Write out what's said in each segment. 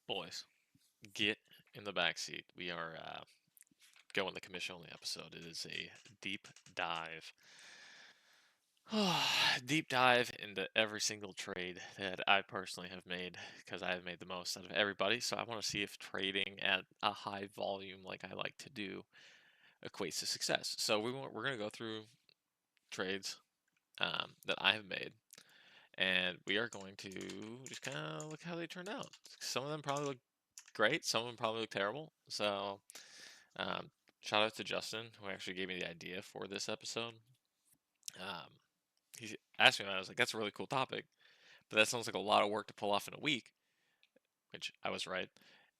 Boys, get in the back seat. We are going the Commish only episode. It is a deep dive. Deep dive into every single trade that I personally have made because I have made the most out of everybody. So I want to see if trading at a high volume, like I like to do, equates to success. So we're going to go through trades that I have made, and we are going to just kind of look how they turned out. Some of them probably look great. Some of them probably look terrible. So Um, shout out to Justin, who actually gave me the idea for this episode. Um, he asked me about it. I was like, that's a really cool topic, but that sounds like a lot of work to pull off in a week, which I was right.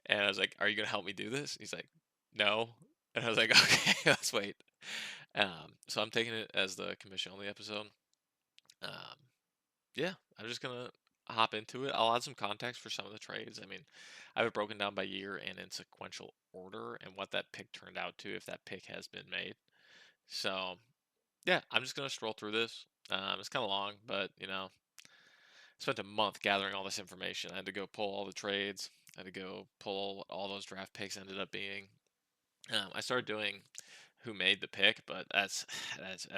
And I was like, are you going to help me do this? He's like, no. And I was like, okay, let's wait. So I'm taking it as the commission only episode. Um, yeah, I'm just going to hop into it. I'll add some context for some of the trades. I mean, I have it broken down by year and in sequential order and what that pick turned out to if that pick has been made. So yeah, I'm just gonna stroll through this. It's kind of long, but I spent a month gathering all this information. I had to go pull all the trades. I had to go pull what all those draft picks ended up being. I started doing who made the pick, but that's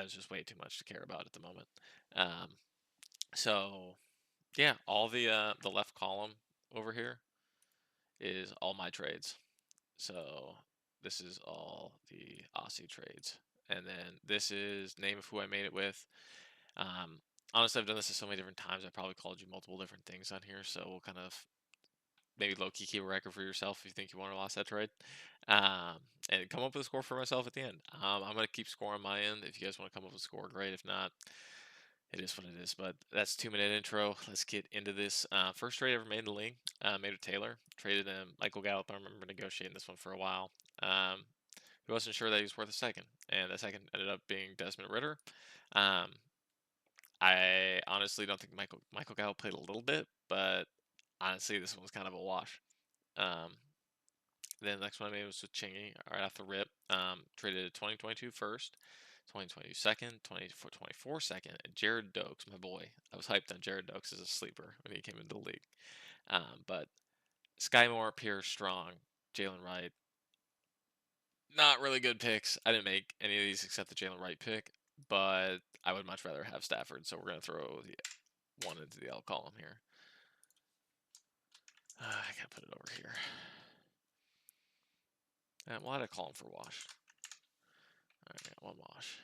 just way too much to care about at the moment. Um, so yeah, all the left column over here is all my trades. So this is all the Aussie trades, and then this is name of who I made it with. Honestly, I've done this so many different times. I probably called you multiple different things on here, so we'll kind of maybe low key keep a record for yourself if you think you won or lost that trade, and come up with a score for myself at the end. I'm gonna keep score on my end. If you guys want to come up with a score, great. If not, it is what it is. But that's 2 minute intro. Let's get into this. First trade I ever made in the league. Made with Taylor. Traded him Michael Gallup. I remember negotiating this one for a while. He wasn't sure that he was worth a second, and the second ended up being Desmond Ritter. Um, I honestly don't think Michael Gallup played a little bit, but honestly, this one was kind of a wash. Um, then the next one I made was with Chingy right off the rip. Traded a 2022 first, 2022 second, 24 second, and Jared Dokes, my boy. I was hyped on Jared Dokes as a sleeper when he came into the league. But Sky Moore, Pierce, Strong, Jalen Wright, not really good picks. I didn't make any of these except the Jalen Wright pick, but I would much rather have Stafford, so we're going to throw the one into the L column here. I gotta put it over here. Why did I call him for wash? All right, I got one wash.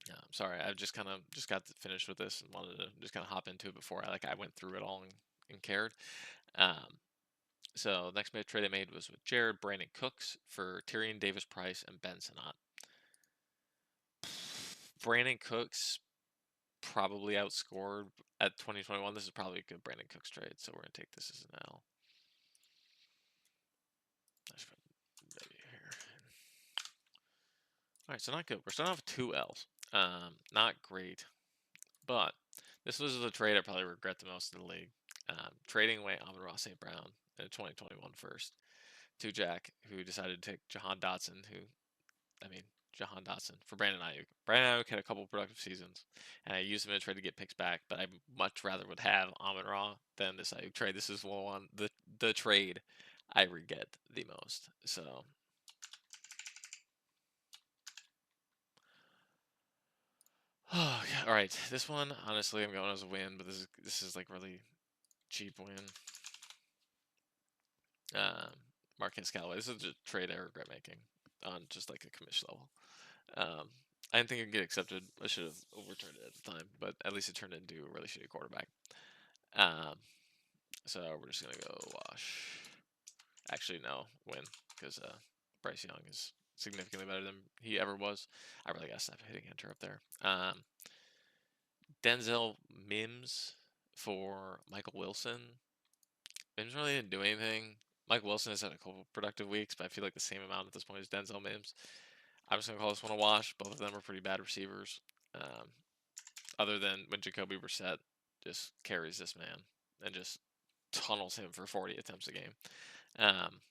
I'm sorry, I just got finished with this and wanted to just kind of hop into it before I went through it all and cared. Um, so next trade I made was with Jared Brandon Cooks for Tyrion Davis Price and Ben Sinnott. Brandon Cooks probably outscored at 2021. This is probably a good Brandon Cooks trade, so we're gonna take this as an L. I should put W here. All right, so not good. We're starting off with two L's. Not great, but this was the trade I probably regret the most in the league. Trading away Amon-Ra St. Brown in a 2021 first to Jack, who decided to take Jahan Dotson, Jahan Dotson for Brandon Ayuk. Brandon Ayuk had a couple productive seasons, and I used him in a trade to get picks back, but I much rather would have Amon-Ra than this Ayuk trade. This is the trade I regret the most. So oh, yeah. All right. This one, honestly, I'm going as a win, but this is like really cheap win. Marquez Callaway. This is a trade I regret making on just like a commission level. I didn't think it'd get accepted. I should have overturned it at the time, but at least it turned into a really shitty quarterback. Um, so we're just gonna go wash. Actually, no, win because Bryce Young is significantly better than he ever was. I really gotta stop hitting enter up there. Denzel Mims for Michael Wilson. Mims really didn't do anything. Mike Wilson has had a couple productive weeks, but I feel like the same amount at this point as Denzel Mims. I'm just gonna call this one a wash. Both of them are pretty bad receivers. Um, other than when Jacoby Brissett just carries this man and just tunnels him for 40 attempts a game. Um,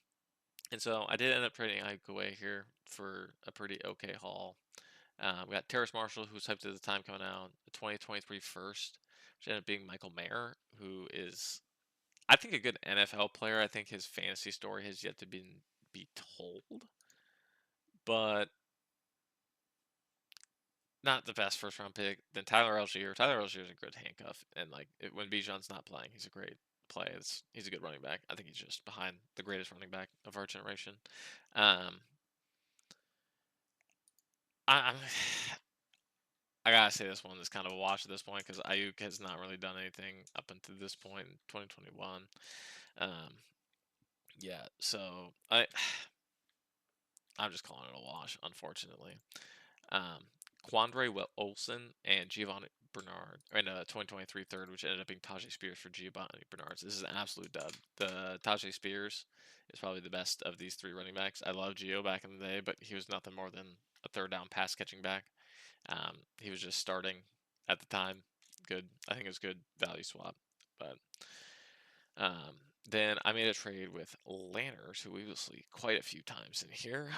and so I did end up trading Ayuk away here for a pretty okay haul. We got Terrace Marshall, who was hyped at the time coming out, the 2023 first, which ended up being Michael Mayer, who is I think a good NFL player. I think his fantasy story has yet to be told, but not the best first round pick. Then Tyler Algier. Tyler Algier is a good handcuff, and like when Bijan's not playing, he's a great play. He's a good running back. I think he's just behind the greatest running back of our generation. Um, I'm I gotta say this one is kind of a wash at this point because Ayuk has not really done anything up until this point in 2021. Um, yeah, so I'm just calling it a wash, unfortunately. Um, Quandre Olson and Giovanni Bernard in a 2023 third, which ended up being Tajay Spears for Giovanni Bernard. This is an absolute dub. The Tajay Spears is probably the best of these three running backs. I love Gio back in the day, but he was nothing more than a third down pass catching back. He was just starting at the time. Good, I think it was good value swap. But then I made a trade with Lanners, who we will see quite a few times in here.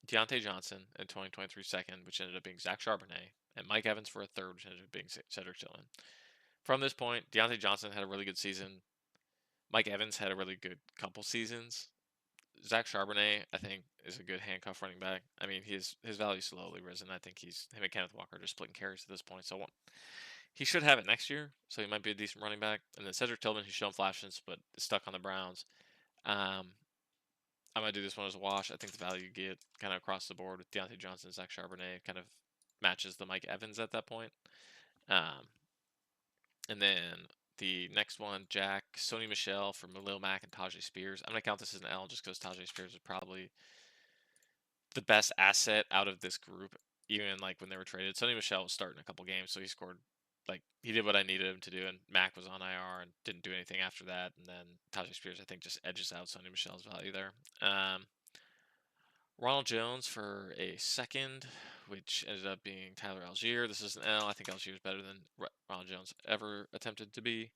Deontay Johnson in 2023 second, which ended up being Zach Charbonnet, and Mike Evans for a third, which ended up being Cedric Tillman. From this point, Deontay Johnson had a really good season. Mike Evans had a really good couple seasons. Zach Charbonnet, I think, is a good handcuff running back. I mean, his value slowly risen. I think him and Kenneth Walker are just splitting carries at this point. So he should have it next year. So he might be a decent running back. And then Cedric Tillman, he's shown flashes, but is stuck on the Browns. I'm gonna do this one as a wash. I think the value you get kind of across the board with Deontay Johnson, Zach Charbonnet kind of matches the Mike Evans at that point. And then the next one, Jack, Sony Michel for Malil Mack and Tajay Spears. I'm gonna count this as an L just because Tajay Spears is probably the best asset out of this group, even like when they were traded. Sony Michel was starting a couple games, so he scored like he did what I needed him to do, and Mac was on IR and didn't do anything after that. And then Tajay Spears, I think, just edges out Sony Michel's value there. Ronald Jones for a second, which ended up being Tyler Algier. This is an L. I think Algier is better than Ronald Jones ever attempted to be.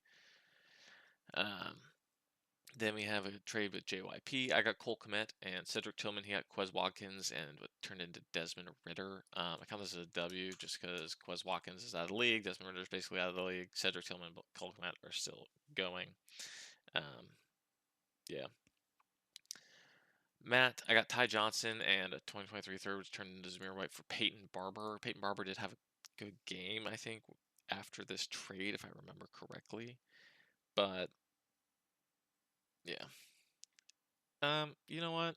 Then we have a trade with JYP. I got Cole Kmet and Cedric Tillman. He got Quez Watkins and what turned into Desmond Ritter. I count this as a W just because Quez Watkins is out of the league. Desmond Ritter is basically out of the league. Cedric Tillman and Cole Kmet are still going. Yeah. Matt, I got Ty Johnson and a 2023 third, which turned into Zamir White for Peyton Barber. Peyton Barber did have a good game, I think, after this trade, if I remember correctly. But yeah. You know what?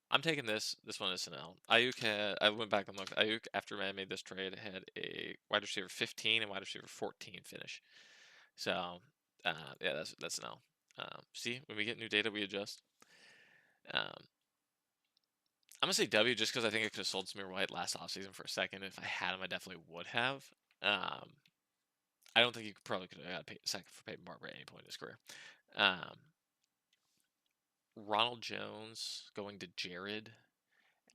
I'm taking this. This one is an L. Ayuk had. I went back and looked. Ayuk, after I made this trade, had a wide receiver 15 and wide receiver 14 finish. So, yeah, that's an L. See, when we get new data, we adjust. Um, I'm gonna say W just because I think I could have sold Samir White last offseason for a second. If I had him, I definitely would have. Um, I don't think you probably could have got a second for Peyton Barber at any point in his career. Um, Ronald Jones going to Jared,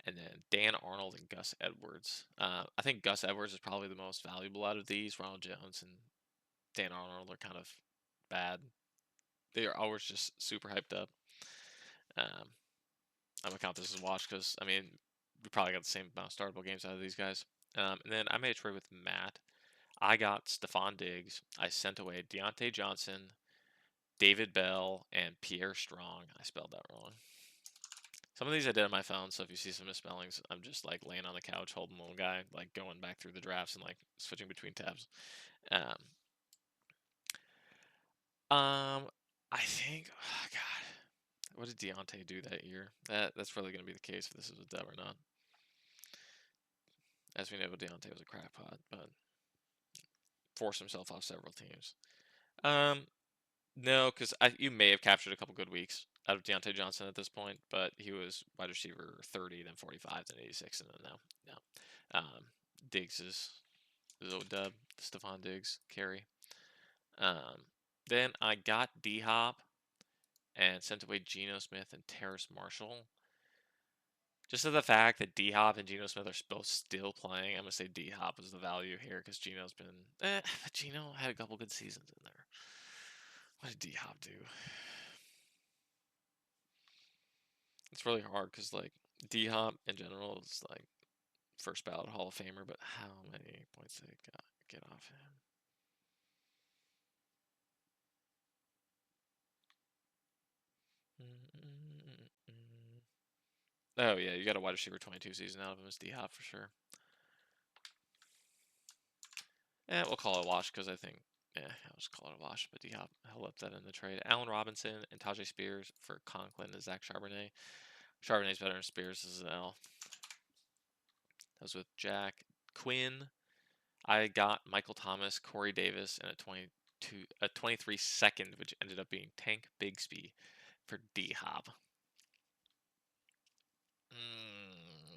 and then Dan Arnold and Gus Edwards. I think Gus Edwards is probably the most valuable out of these. Ronald Jones and Dan Arnold are kind of bad. They are always just super hyped up. Um, I'm gonna count this as a watch because I mean we probably got the same amount of startable games out of these guys. And then I made a trade with Matt. I got Stephon Diggs. I sent away Deontay Johnson, David Bell, and Pierre Strong. I spelled that wrong. Some of these I did on my phone, so if you see some misspellings, I'm just like laying on the couch holding the little guy, like going back through the drafts and like switching between tabs. Um, I think, oh God, what did Deontay do that year? That's really going to be the case if this is a dub or not. As we know, Deontay was a crackpot, but forced himself off several teams. No, because you may have captured a couple good weeks out of Deontay Johnson at this point, but he was wide receiver 30, then 45, then 86, and then no. Diggs is a dub. Stephon Diggs carry. Then I got D Hop and sent away Geno Smith and Terrace Marshall. Just to the fact that D Hop and Geno Smith are both still playing, I'm gonna say D Hop is the value here because Geno's been. But Geno had a couple good seasons in there. What did D Hop do? It's really hard because like D Hop in general is like first ballot Hall of Famer, but how many points did it get off him? Oh yeah, you got a wide receiver 22 season out of him as D-Hop for sure. We'll call it a wash because I think, I'll just call it a wash. But D-Hop held up that in the trade. Allen Robinson and Tajay Spears for Conklin and Zach Charbonnet. Charbonnet's better than Spears. This is an L. That was with Jack Quinn. I got Michael Thomas, Corey Davis, and a 23 second, which ended up being Tank Bigsby for D-Hop.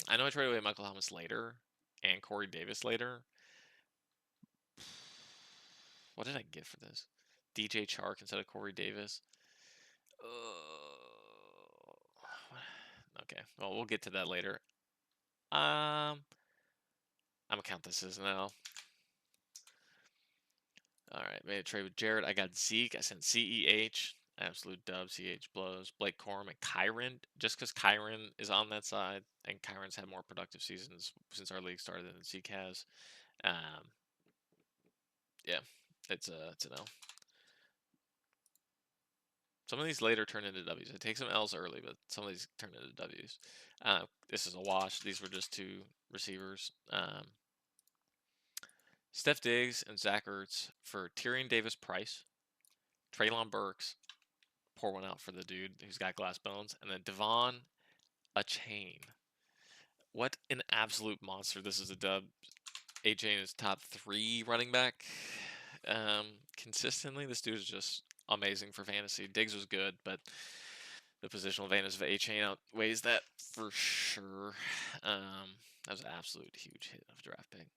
I know I traded away Michael Thomas later and Corey Davis later. What did I get for this? DJ Chark instead of Corey Davis. Okay, well, we'll get to that later. I'm gonna count this as an L. All right, made a trade with Jared. I got Zeke. I sent CEH. Absolute dub. CH blows. Blake Corum and Kyron. Just because Kyron is on that side, and Kyron's had more productive seasons since our league started than Zeke has. Yeah, it's an L. Some of these later turn into W's. I take some L's early, but some of these turn into W's. This is a wash. These were just two receivers. Steph Diggs and Zach Ertz for Tyrion Davis-Price, Treylon Burks. Pour one out for the dude who's got glass bones, and then Devon Achane. What an absolute monster! This is a dub. Achane is top 3 running back consistently. This dude is just amazing for fantasy. Diggs was good, but the positional advantage of Achane outweighs that for sure. That was an absolute huge hit of draft pick.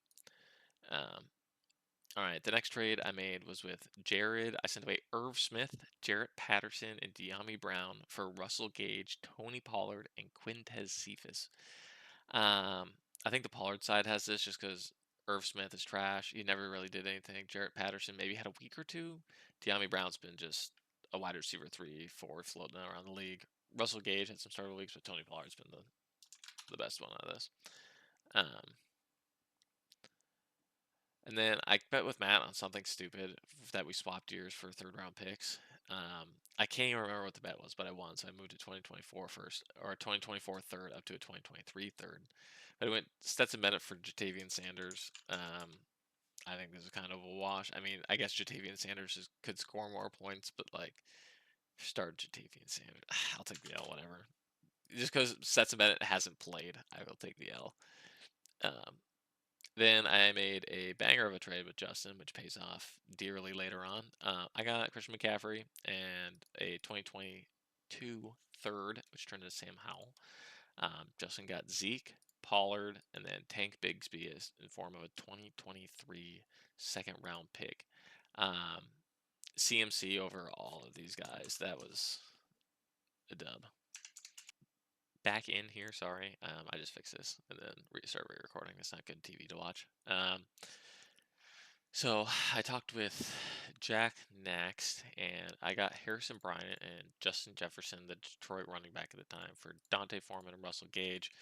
All right, the next trade I made was with Jared. I sent away Irv Smith, Jarrett Patterson, and De'Ami Brown for Russell Gage, Tony Pollard, and Quintez Cephas. I think the Pollard side has this just because Irv Smith is trash. He never really did anything. Jarrett Patterson maybe had a week or two. De'Ami Brown's been just a wide receiver 3, 4 floating around the league. Russell Gage had some starter weeks, but Tony Pollard's been the best one out of this. And then I bet with Matt on something stupid that we swapped years for 3rd-round picks. I can't even remember what the bet was, but I won, so I moved to 2024 first, or a 2024 third up to a 2023 third. But it went Stetson Bennett for Jatavian Sanders. I think this is kind of a wash. I mean, I guess Jatavian Sanders could score more points, but like, start Jatavian Sanders. I'll take the L, whatever. Just because Stetson Bennett hasn't played, I will take the L. Then I made a banger of a trade with Justin, which pays off dearly later on. I got Christian McCaffrey and a 2022 third, which turned into Sam Howell. Justin got Zeke, Pollard, and then Tank Bigsby is in form of a 2023 2nd-round pick. CMC over all of these guys. That was a dub. Back in here, sorry. I just fixed this and then start re-recording. It's not good TV to watch. So I talked with Jack next, and I got Harrison Bryant and Justin Jefferson, the Detroit running back at the time, for Dante Foreman and Russell Gage.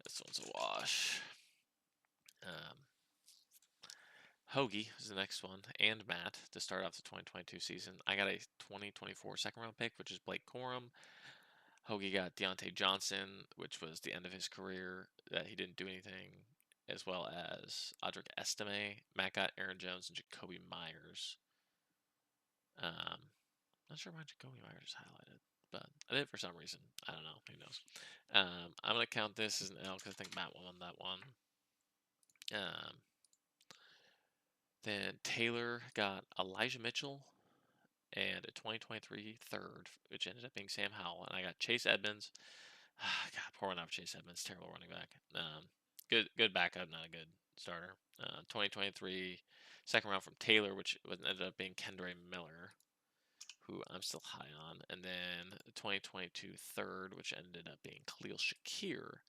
This one's a wash. Hoagie is the next one, and Matt to start off the 2022 season. I got a 2024 2nd-round pick, which is Blake Corum. Hoagie got Deontay Johnson, which was the end of his career, that he didn't do anything, as well as Audric Estime. Matt got Aaron Jones and Jacoby Myers. Not sure why Jacoby Myers is highlighted, but I did for some reason. I don't know. Who knows? I'm going to count this as an L because I think Matt won that one. Then Taylor got Elijah Mitchell and a 2023 third, which ended up being Sam Howell. And I got Chase Edmonds. God, poor one out Chase Edmonds. Terrible running back. Good backup, not a good starter. 2023 2nd round from Taylor, which ended up being Kendre Miller, who I'm still high on. And then the 2022 third, which ended up being Khalil Shakir.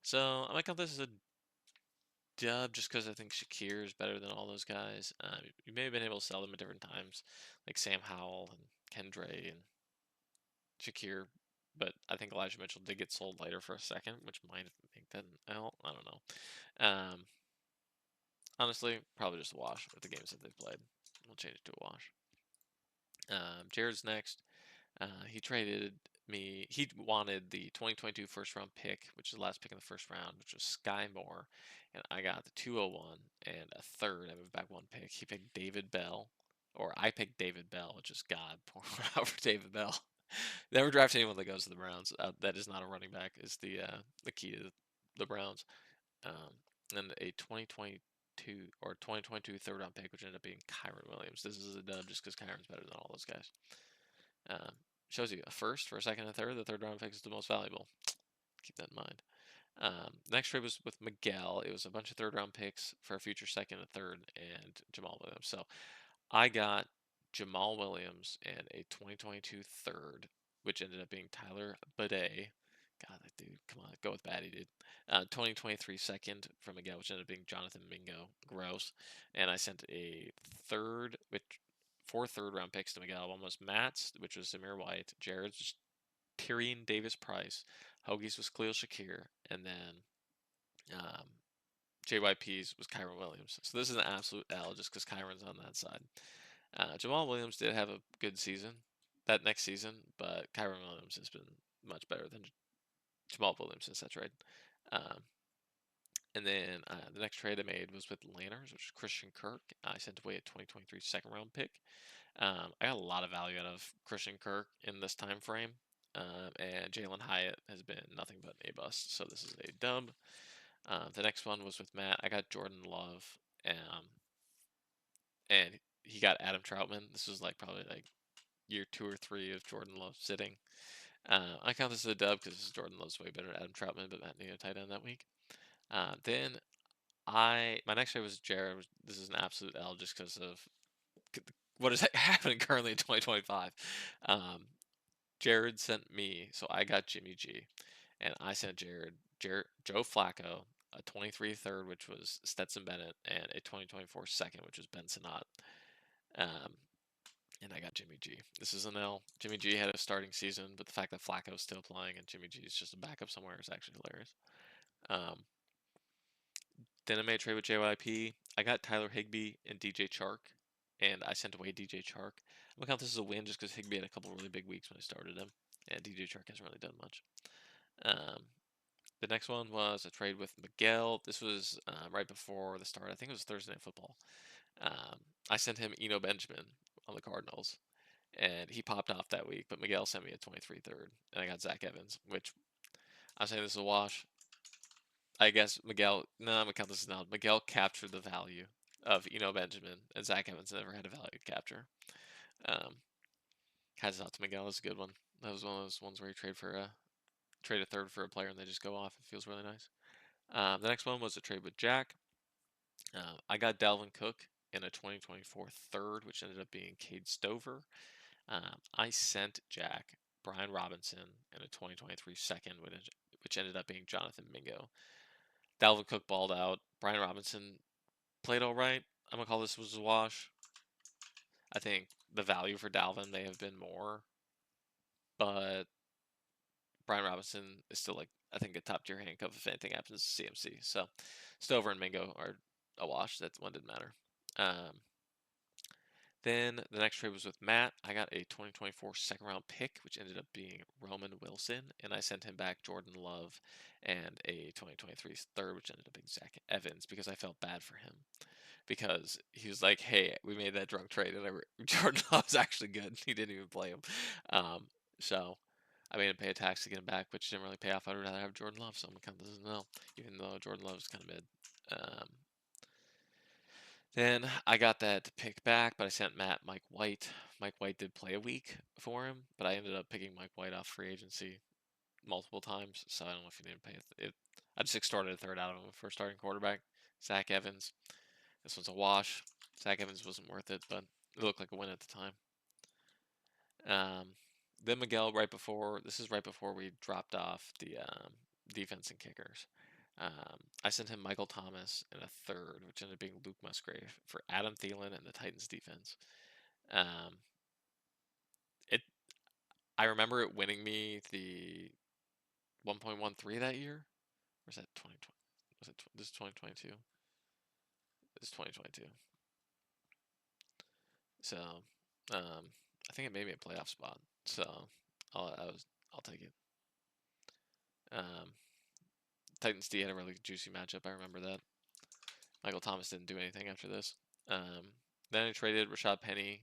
So I'm going to count this as a dub just because I think Shakir is better than all those guys. You may have been able to sell them at different times, like Sam Howell and Kendre and Shakir, but I think Elijah Mitchell did get sold later for a second, which might make that an L. I don't know. Honestly, probably just a wash with the games that they've played. We'll change it to a wash. Jared's next. He traded he wanted the 2022 first round pick, which is the last pick in the first round, which was Sky Moore, and I got the 201 and a third. I moved back one pick. He picked David Bell, or I picked David Bell, which is God, pour out for David Bell. Never draft anyone that goes to the Browns. That is not a running back. Is the key to the Browns. Um, and a 2022 or 2022 third round pick, which ended up being Kyron Williams. This is a dub just because Kyron's better than all those guys. Um, Shows you a first, for a second, and a third. The third round pick is the most valuable. Keep that in mind. The next trade was with Miguel. It was a bunch of third round picks for a future second, a third, and Jamal Williams. So I got Jamal Williams and a 2022 third, which ended up being Tyler Bade. God, that dude, come on, go with Batty, dude. 2023 second from Miguel, which ended up being Jonathan Mingo. Gross. And I sent a third, which four third round picks to Miguel. One was Matt's, which was Zamir White. Jared's was Tyrion Davis Price. Hoagie's was Khalil Shakir. And then JYP's was Kyron Williams. So this is an absolute L just because Kyron's on that side. Jamal Williams did have a good season that next season, but Kyron Williams has been much better than Jamal Williams since that trade. Um, and then the next trade I made was with Lanners, which is Christian Kirk. I sent away a 2023 second round pick. I got a lot of value out of Christian Kirk in this time frame. And Jalen Hyatt has been nothing but a bust, so this is a dub. The next one was with Matt. I got Jordan Love, and he got Adam Troutman. This was like probably like year 2 or 3 of Jordan Love sitting. I count this as a dub because Jordan Love's way better than Adam Troutman, but Matt needed a tight end that week. Then my next trade was Jared. This is an absolute L just because of what is happening currently in 2025. Jared sent me, so I got Jimmy G, and I sent Jared Joe Flacco, a 23 third, which was Stetson Bennett, and a 2024 second, which was Ben Sinnott. And I got Jimmy G. This is an L. Jimmy G had a starting season, but the fact that Flacco's still playing and Jimmy G is just a backup somewhere is actually hilarious. Then I made a trade with JYP. I got Tyler Higbee and DJ Chark, and I sent away DJ Chark. I'm gonna count this as a win just because Higbee had a couple really big weeks when I started him, and DJ Chark hasn't really done much. The next one was a trade with Miguel. This was right before the start. I think it was Thursday Night Football. I sent him Eno Benjamin on the Cardinals, and he popped off that week. But Miguel sent me a 23 third, and I got Zach Evans, which I'm saying this is a wash. I guess Miguel. No, I'm gonna count this as now. Miguel captured the value of Eno Benjamin, and Zach Evans never had a value capture. Hats out to Miguel. It's a good one. That was one of those ones where you trade a third for a player and they just go off. It feels really nice. The next one was a trade with Jack. I got Dalvin Cook in a 2024 third, which ended up being Cade Stover. I sent Jack Brian Robinson in a 2023 second, which ended up being Jonathan Mingo. Dalvin Cook balled out. Brian Robinson played all right. I'm going to call this was a wash. I think the value for Dalvin may have been more, but Brian Robinson is still like I think a top tier handcuff if anything happens to CMC. So Stover and Mingo are a wash. That one didn't matter. Then the next trade was with Matt. I got a 2024 second round pick, which ended up being Roman Wilson, and I sent him back Jordan Love and a 2023 third, which ended up being Zach Evans because I felt bad for him because he was like, "Hey, we made that drunk trade, and Jordan Love's actually good. He didn't even play him." So I made him pay a tax to get him back, which didn't really pay off. I'd rather have Jordan Love, so I'm gonna count this as no, even though Jordan Love is kind of mid. Then I got that pick back, but I sent Matt Mike White. Mike White did play a week for him, but I ended up picking Mike White off free agency multiple times, so I don't know if he didn't pay it. I just extorted a third out of him for starting quarterback. Zach Evans. This one's a wash. Zach Evans wasn't worth it, but it looked like a win at the time. Then Miguel, this is right before we dropped off the defense and kickers. I sent him Michael Thomas in a third, which ended up being Luke Musgrave for Adam Thielen and the Titans defense. It I remember it winning me the 1.13 that year. Or is that 2020? Was it this is 2022? This is 2022. So I think it made me a playoff spot. So I'll I'll take it. Titans D had a really juicy matchup. I remember that. Michael Thomas didn't do anything after this. Then I traded Rashad Penny,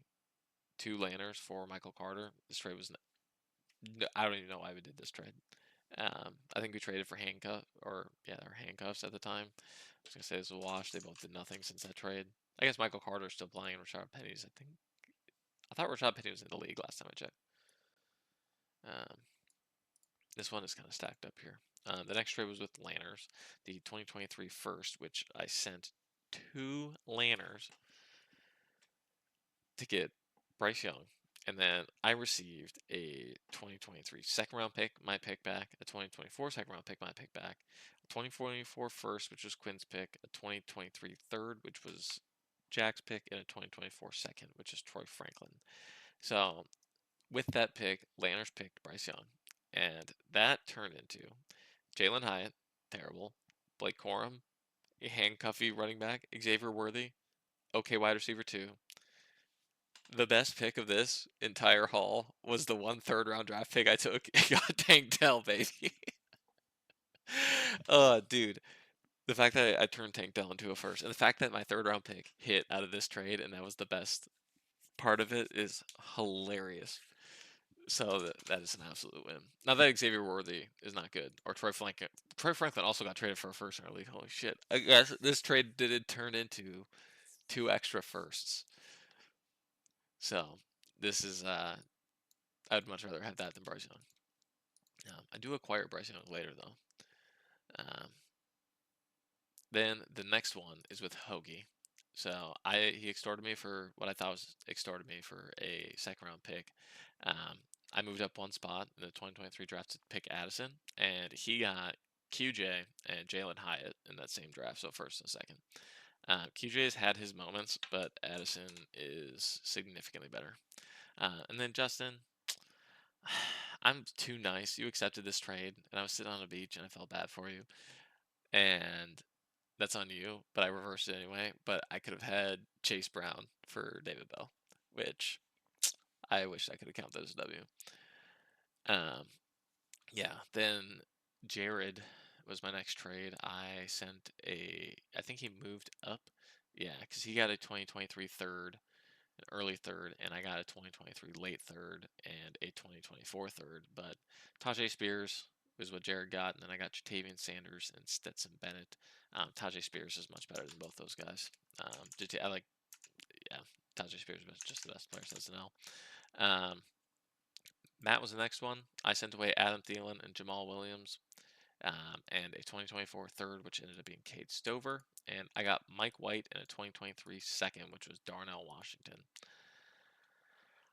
2 Lanners for Michael Carter. This trade was, I don't even know why we did this trade. I think we traded for handcuffs at the time. I was gonna say this was a wash. They both did nothing since that trade. I guess Michael Carter's still playing. Rashad Penny's, I thought Rashad Penny was in the league last time I checked. This one is kind of stacked up here. The next trade was with Lanners, the 2023 first, which I sent 2 Lanners to get Bryce Young. And then I received a 2023 second round pick, my pick back, a 2024 second round pick, my pick back, a 2024 first, which was Quinn's pick, a 2023 third, which was Jack's pick, and a 2024 second, which is Troy Franklin. So with that pick, Lanners picked Bryce Young. And that turned into Jalen Hyatt, terrible. Blake Corum, a handcuffy running back. Xavier Worthy, okay wide receiver 2. The best pick of this entire haul was the 1 third-round draft pick I took. It got Tank Dell, baby. Dude, the fact that I turned Tank Dell into a first, and the fact that my third-round pick hit out of this trade, and that was the best part of it, is hilarious. So that is an absolute win. Now that Xavier Worthy is not good, or Troy Franklin. Troy Franklin also got traded for a first in our league. Holy shit! I guess this trade did turn into 2 extra firsts. So this is I'd much rather have that than Bryce Young. I do acquire Bryce Young later though. Then the next one is with Hoagie. So he extorted me for what I thought was extorted me for a second round pick. I moved up 1 spot in the 2023 draft to pick Addison, and he got QJ and Jalen Hyatt in that same draft, so first and second. QJ has had his moments, but Addison is significantly better. And then Justin, I'm too nice. You accepted this trade, and I was sitting on a beach, and I felt bad for you. And that's on you, but I reversed it anyway. But I could have had Chase Brown for David Bell, which I wish I could have counted as a W. Yeah, then Jared was my next trade. I think he moved up. Yeah, because he got a 2023 third, an early third, and I got a 2023 late third and a 2024 third. But Tajay Spears was what Jared got, and then I got Jatavian Sanders and Stetson Bennett. Tajay Spears is much better than both those guys. Yeah, Tajay Spears was just the best player since NL. Matt was the next one. I sent away Adam Thielen and Jamal Williams, and a 2024 third, which ended up being Cade Stover. And I got Mike White and a 2023 second, which was Darnell Washington.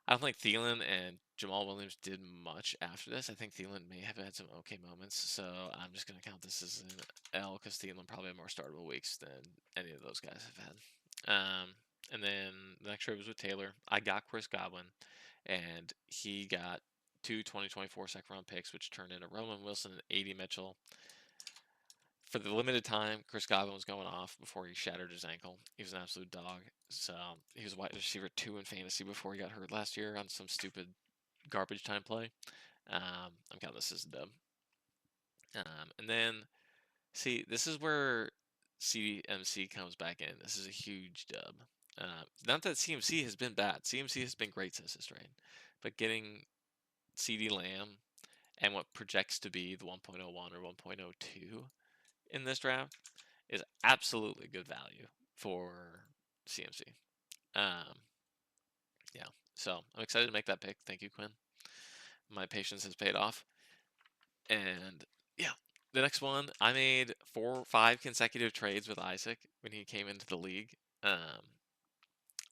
I don't think Thielen and Jamal Williams did much after this. I think Thielen may have had some okay moments, so I'm just going to count this as an L because Thielen probably had more startable weeks than any of those guys have had. And then the next trade was with Taylor. I got Chris Godwin, and he got 2 2024 second round picks, which turned into Roman Wilson and A.D. Mitchell. For the limited time, Chris Godwin was going off before he shattered his ankle. He was an absolute dog. So he was wide receiver 2 in fantasy before he got hurt last year on some stupid garbage time play. I'm counting this as a dub. And then, see, this is where CMC comes back in. This is a huge dub. Not that CMC has been bad. CMC has been great since this trade. But getting CD Lamb and what projects to be the 1.01 or 1.02 in this draft is absolutely good value for CMC. Yeah, so I'm excited to make that pick. Thank you, Quinn. My patience has paid off. And yeah, the next one, I made 5 consecutive trades with Isaac when he came into the league.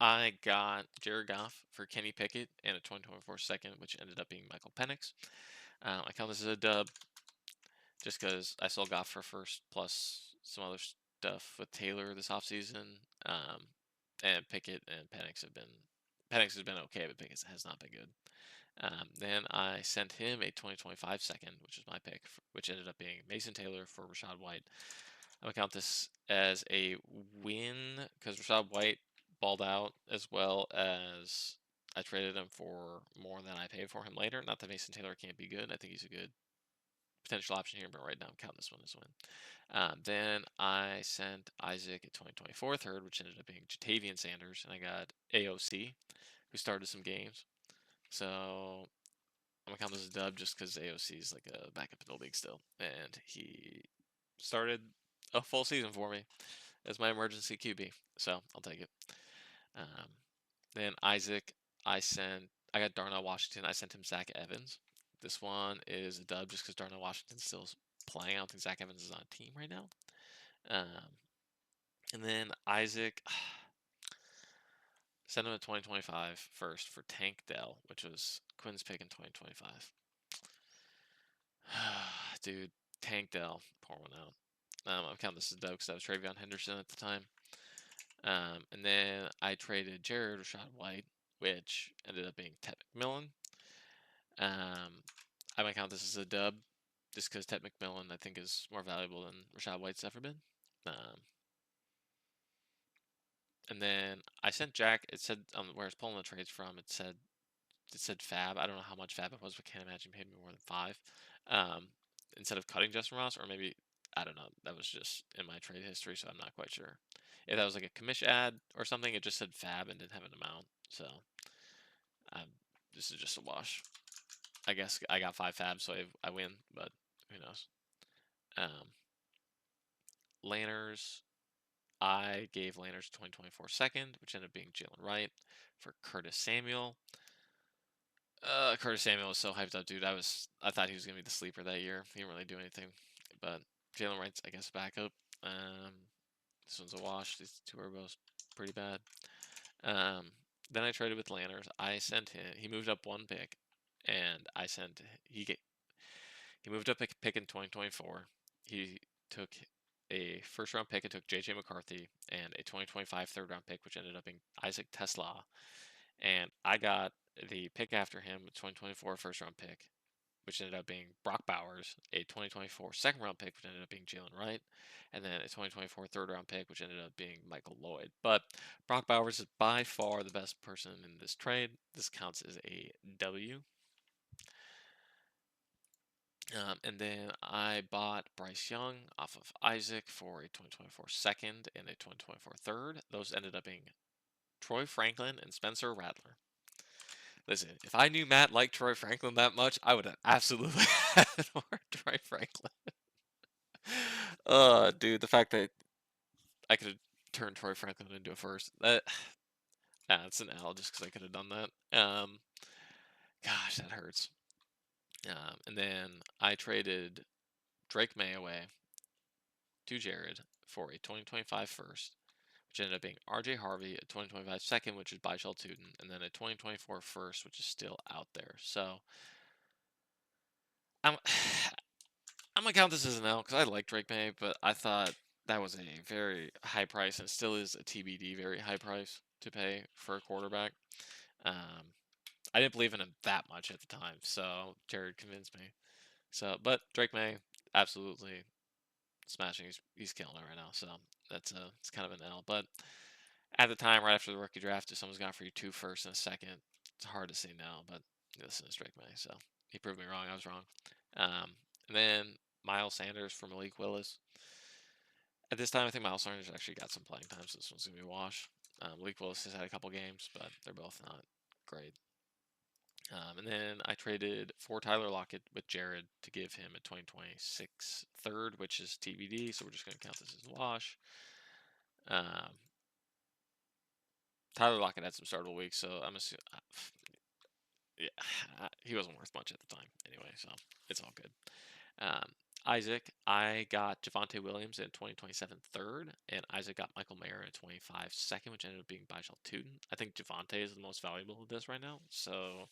I got Jared Goff for Kenny Pickett and a 2024 second, which ended up being Michael Penix. I count this as a dub just because I sold Goff for first plus some other stuff with Taylor this offseason. And Pickett and Penix has been okay, but Pickett has not been good. Then I sent him a 2025 second, which was my pick, which ended up being Mason Taylor for Rashad White. I'm going to count this as a win because Rashad White balled out as well as I traded him for more than I paid for him later. Not that Mason Taylor can't be good. I think he's a good potential option here, but right now I'm counting this one as a win. Then I sent Isaac a 2024 third, which ended up being Jatavian Sanders, and I got AOC, who started some games. So I'm gonna count this as a dub just because AOC is like a backup in the league still, and he started a full season for me as my emergency QB. So I'll take it. Um, then Isaac, I got Darnell Washington. I sent him Zach Evans. This one is a dub just because Darnell Washington's still playing. I don't think Zach Evans is on a team right now. And then Isaac, sent him a 2025 first for Tank Dell, which was Quinn's pick in 2025. Dude, Tank Dell, pour one out. I'm counting this as dub because that was Travion Henderson at the time. And then I traded Jared Rashad White, which ended up being Ted McMillan. I might count this as a dub just because Ted McMillan I think is more valuable than Rashad White's ever been. And then I sent Jack. It said where it's pulling the trades from. It said Fab. I don't know how much Fab it was, but can't imagine he paid me more than 5. Instead of cutting Justin Ross, or maybe I don't know. That was just in my trade history, so I'm not quite sure. If that was like a commish ad or something, it just said Fab and didn't have an amount. So this is just a wash. I guess I got 5 Fabs, so I win, but who knows? Lanners, I gave Lanners 2024 second, which ended up being Jalen Wright for Curtis Samuel. Curtis Samuel was so hyped up, dude. I thought he was gonna be the sleeper that year. He didn't really do anything, but Jalen Wright's, I guess, backup. This one's a wash. These two are both pretty bad. Then I traded with Lanners. I sent him. He moved up 1 pick, and I sent he moved up a pick in 2024. He took a first round pick and took JJ McCarthy and a 2025 third round pick, which ended up being Isaac Tesla. And I got the pick after him, a 2024 first round pick, which ended up being Brock Bowers, a 2024 second round pick, which ended up being Jalen Wright, and then a 2024 third round pick, which ended up being Michael Lloyd. But Brock Bowers is by far the best person in this trade. This counts as a W. And then I bought Bryce Young off of Isaac for a 2024 second and a 2024 third. Those ended up being Troy Franklin and Spencer Rattler. Listen, if I knew Matt liked Troy Franklin that much, I would have absolutely had more Troy Franklin. Dude, the fact that I could have turned Troy Franklin into a first, it's an L just because I could have done that. Gosh, that hurts. And then I traded Drake May away to Jared for a 2025 first, which ended up being RJ Harvey, a 2025 second, which is Byshell Tootin, and then a 2024 first, which is still out there. So I'm I'm gonna count this as an L because I like Drake May, but I thought that was a very high price and still is a TBD very high price to pay for a quarterback. I didn't believe in him that much at the time, so Jared convinced me. So, but Drake May, absolutely smashing. He's killing it right now. So it's kind of an L. But at the time, right after the rookie draft, if someone's got for you 2 firsts and a second, it's hard to say no. But listen, it's Drake May, so he proved me wrong. I was wrong. And then Miles Sanders for Malik Willis. At this time, I think Miles Sanders actually got some playing time, so this one's gonna be a wash. Malik Willis has had a couple games, but they're both not great. And then I traded for Tyler Lockett with Jared to give him a 2026 third, which is TBD, so we're just going to count this as a wash. Tyler Lockett had some startable weeks, so I'm assuming, yeah, he wasn't worth much at the time anyway, so it's all good. Isaac, I got Javonte Williams in 2027 third, and Isaac got Michael Mayer in 25 second, which ended up being Byshell Tootin. I think Javonte is the most valuable of this right now, so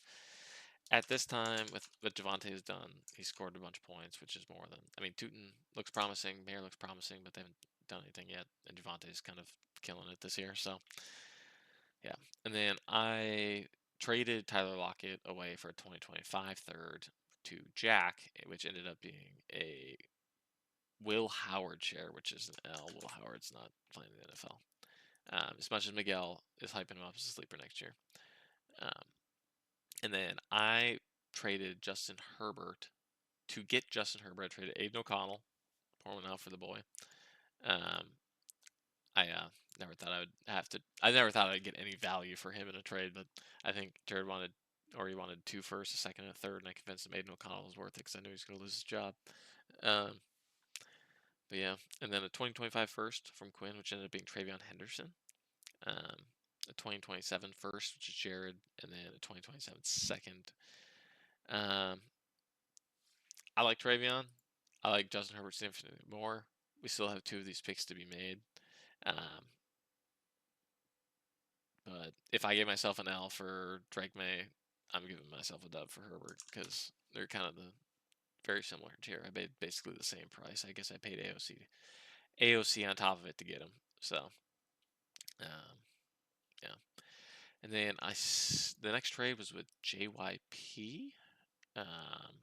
at this time, with what Javonte has done, he scored a bunch of points, which is more than. I mean, Tootin looks promising, Mayer looks promising, but they haven't done anything yet, and Javonte's kind of killing it this year. So, yeah. And then I traded Tyler Lockett away for a 2025 third to Jack, which ended up being a Will Howard share, which is an L. Will Howard's not playing in the NFL. As much as Miguel is hyping him up as a sleeper next year. Um, and then I traded Justin Herbert to get Justin Herbert. I traded Aiden O'Connell, pour one out for the boy. Um, I never thought I would have to. I never thought I'd get any value for him in a trade, but I think Jared wanted, or he wanted two firsts, a second, and a third, and I convinced him Aiden O'Connell was worth it because I knew he was going to lose his job. Um, but yeah, and then a 2025 first from Quinn, which ended up being Travion Henderson. Um, a 2027 first, which is Jared, and then a 2027 second. Um, I like Travion. I like Justin Herbert infinitely more. We still have two of these picks to be made. Um, But if I gave myself an L for Drake May, I'm giving myself a dub for Herbert because they're kind of the very similar tier. I paid basically the same price. I guess I paid AOC on top of it to get him. So, um, yeah. And then the next trade was with JYP. Um,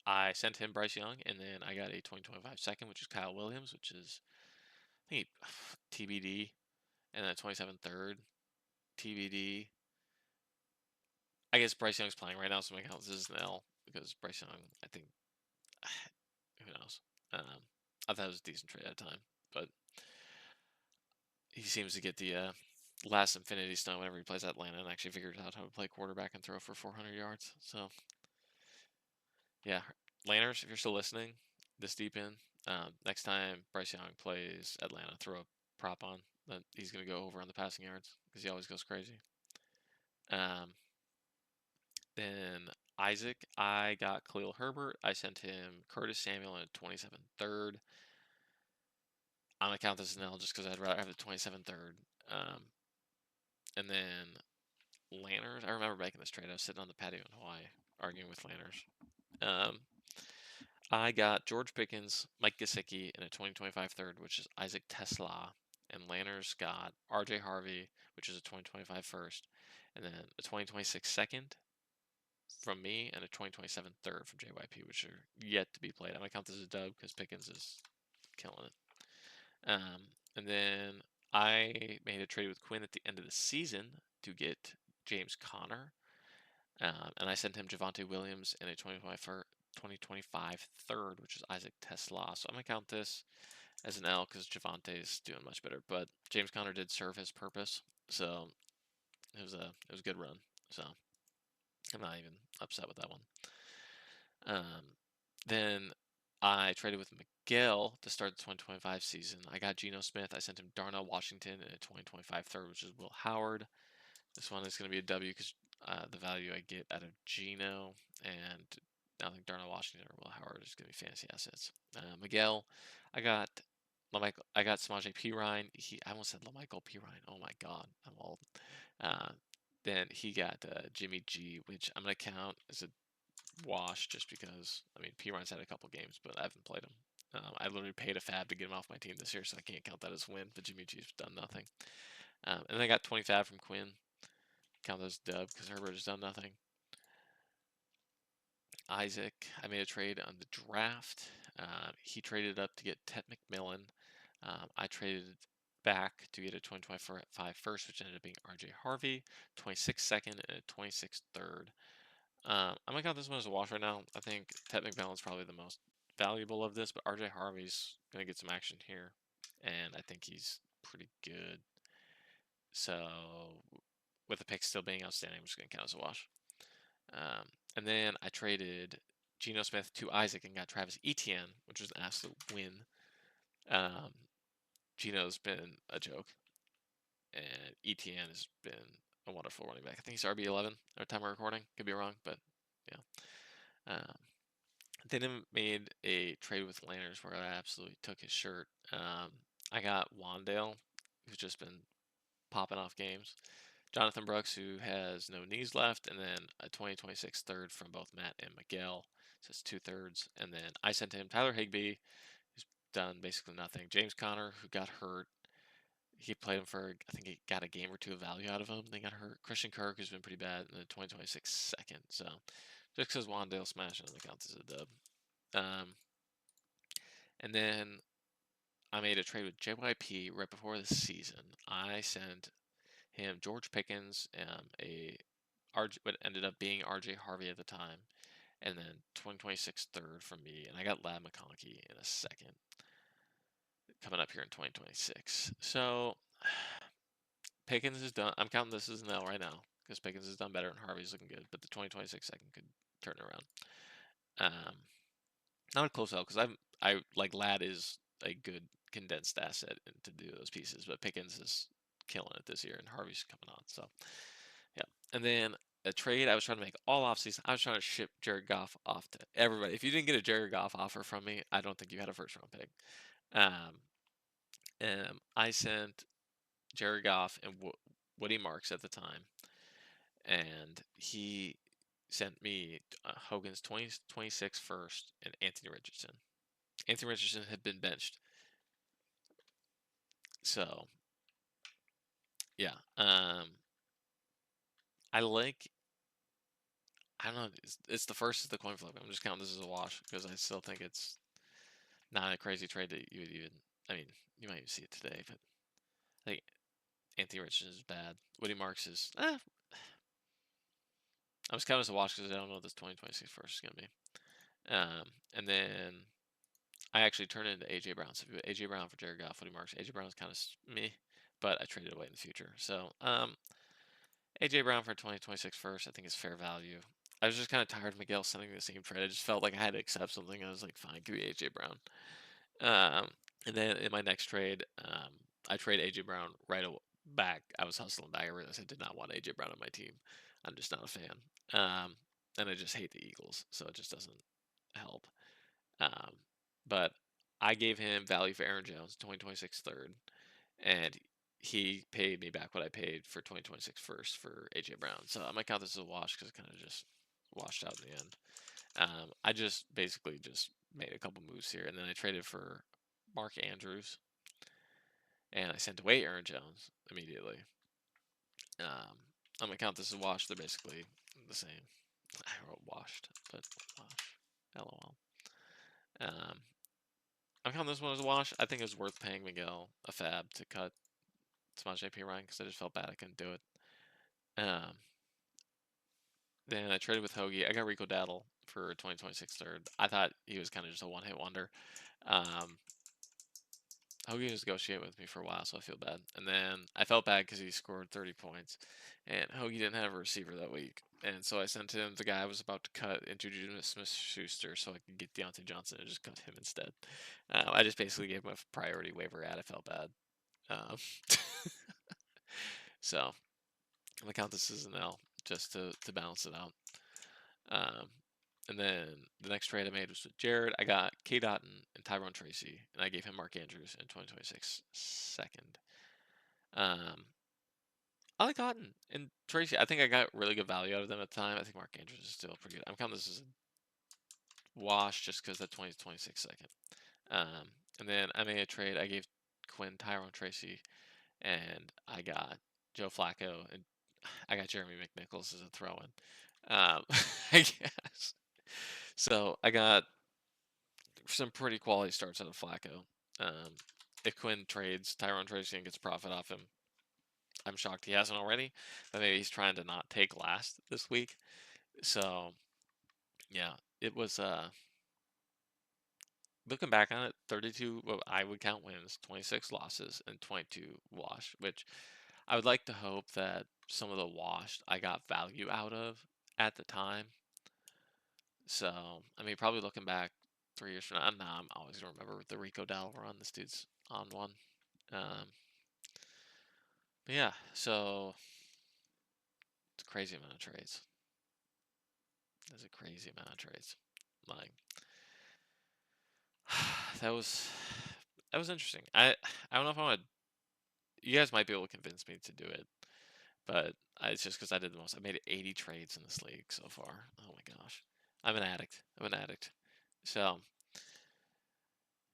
I sent him Bryce Young, and then I got a 2025 second, which is Kyle Williams, which is I think TBD, and then a 27 third TBD. I guess Bryce Young's playing right now, so my count this is an L because Bryce Young, I think, who knows? I thought it was a decent trade at the time, but he seems to get the last Infinity Stone whenever he plays Atlanta and actually figures out how to play quarterback and throw for 400 yards. So, yeah, Lanners, if you're still listening this deep in, next time Bryce Young plays Atlanta, throw a prop on that he's going to go over on the passing yards because he always goes crazy. Um, Then Isaac, I got Khalil Herbert. I sent him Curtis Samuel in a 27 third. I'm gonna count this as an L just because I'd rather have the 27 third. And then Lanners, I remember making this trade. I was sitting on the patio in Hawaii arguing with Lanners. Um, I got George Pickens, Mike Gesicki in a 2025 third, which is Isaac Tesla. And Lanners got RJ Harvey, which is a 2025 first. And then a 2026 second from me and a 2027 third from JYP, which are yet to be played. I'm gonna count this as a dub because Pickens is killing it. And then I made a trade with Quinn at the end of the season to get James Conner, and I sent him Javonte Williams in a 2025 third, which is Isaac Tesla. So I'm gonna count this as an L because Javonte is doing much better, but James Conner did serve his purpose, so it was a good run. So I'm not even upset with that one. Then I traded with Miguel to start the 2025 season. I got Geno Smith. I sent him Darnell Washington in a 2025 third, which is Will Howard. This one is going to be a W because the value I get out of Geno and I think Darnell Washington or Will Howard is going to be fantasy assets. Miguel, I got I got Samaje Perine. I almost said LaMichael Perine. Oh my God, I'm old. Uh, then he got Jimmy G, which I'm going to count as a wash just because, I mean, P-Ryan's had a couple games, but I haven't played him. I literally paid a fab to get him off my team this year, so I can't count that as a win, but Jimmy G's done nothing. And then I got 20 fab from Quinn. Count those dub because Herbert has done nothing. Isaac, I made a trade on the draft. He traded up to get Ted McMillan. I traded back to get a 2025 first, which ended up being RJ Harvey, 26 second, and a 26 third. I'm gonna count this one as a wash right now. I think Ted McMillan's probably the most valuable of this, but RJ Harvey's gonna get some action here, and I think he's pretty good. So with the pick still being outstanding, I'm just gonna count as a wash. And then I traded Geno Smith to Isaac and got Travis Etienne, which was an absolute win. Um, Geno's been a joke, and Etienne has been a wonderful running back. I think he's RB11 at the time of recording. Could be wrong, but yeah. Then made a trade with Lanners where I absolutely took his shirt. I got Wandale, who's just been popping off games. Jonathan Brooks, who has no knees left, and then a 2026 third from both Matt and Miguel. So it's two thirds. And then I sent him Tyler Higbee, who's done basically nothing. James Conner, who got hurt. He played him for, I think he got a game or two of value out of him. Then got hurt. Christian Kirk, who's been pretty bad, in the 2026 second. So just because Wandale smashing the count as a dub. And then I made a trade with JYP right before the season. I sent him George Pickens, a what ended up being RJ Harvey at the time, and then 2026 third from me, and I got Lab McConkey in a second coming up here in 2026. So Pickens is done. I'm counting this as an L right now because Pickens has done better and Harvey's looking good, but the 2026 second could turn it around. Not a close L because I like Lad is a good condensed asset to do those pieces, but Pickens is killing it this year and Harvey's coming on. So yeah, and then a trade I was trying to make all offseason. I was trying to ship Jared Goff off to everybody. If you didn't get a Jared Goff offer from me, I don't think you had a first round pick. And I sent Jared Goff and Woody Marks at the time, and he sent me Hogan's 2026 first and Anthony Richardson. Anthony Richardson had been benched. So, yeah. I don't know. It's the first of the coin flip. I'm just counting this as a wash because I still think it's not a crazy trade that you would even. I mean, you might even see it today, but I think Anthony Richardson is bad. Woody Marks is. I was counting as a wash because I don't know what this 2026 first is going to be. And then I actually turned it into AJ Brown. So if you AJ Brown for Jared Goff, Woody Marks, AJ Brown is kind of me, but I traded away in the future. So AJ Brown for 2026 first, I think is fair value. I was just kind of tired of Miguel sending the same trade. I just felt like I had to accept something. I was like, fine, give me AJ Brown. And then in my next trade, I trade AJ Brown back. I was hustling back. I realized I did not want AJ Brown on my team. I'm just not a fan. And I just hate the Eagles, so it just doesn't help. But I gave him value for Aaron Jones, 2026 third, and he paid me back what I paid for 2026 first for AJ Brown. So I might count this as a wash because it kind of just washed out in the end. I just basically just made a couple moves here, and then I traded for Mark Andrews, and I sent away Aaron Jones immediately. I'm gonna count this as a wash. They're basically the same. I wrote washed, but wash. LOL. I'm counting this one as a wash. I think it was worth paying Miguel a fab to cut Samaje Perine because I just felt bad I couldn't do it. Then I traded with Hoagie. I got Rico Daddle for 2026 third. I thought he was kind of just a one-hit wonder. Hoagie was negotiating with me for a while, so I feel bad. And then I felt bad because he scored 30 points, and Hoagie didn't have a receiver that week. And so I sent him the guy I was about to cut into Smith-Schuster so I could get Deontay Johnson and just cut him instead. I just basically gave him a priority waiver ad. I felt bad. So I'm gonna count this as an L just to balance it out. And then the next trade I made was with Jared. I got K. Dotton and Tyrone Tracy, and I gave him Mark Andrews in 2026 second. I like Dotton and Tracy. I think I got really good value out of them at the time. I think Mark Andrews is still pretty good. I'm counting this as a wash just because the 2026 second. And then I made a trade. I gave Quinn Tyrone Tracy, and I got Joe Flacco, and I got Jeremy McNichols as a throw-in. I guess. So I got some pretty quality starts out of Flacco. If Quinn trades Tyrone Tracy and gets profit off him, I'm shocked he hasn't already. But maybe he's trying to not take last this week. So yeah, it was looking back on it, 32 what I would count wins, 26 losses, and 22 wash, which I would like to hope that some of the washed I got value out of at the time. So, I mean, probably looking back 3 years from now, I'm always gonna remember the Rico Dowdle run. This dude's on one. Um, but yeah, so it's a crazy amount of trades. There's a crazy amount of trades. Like that was interesting. I don't know if I want. You guys might be able to convince me to do it, but it's just because I did the most. I made 80 trades in this league so far. Oh my gosh, I'm an addict. I'm an addict. So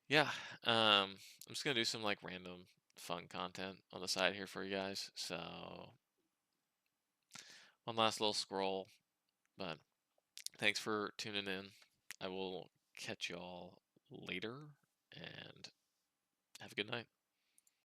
yeah, I'm just gonna do some like random fun content on the side here for you guys. So one last little scroll, but thanks for tuning in. I will catch y'all later and have a good night.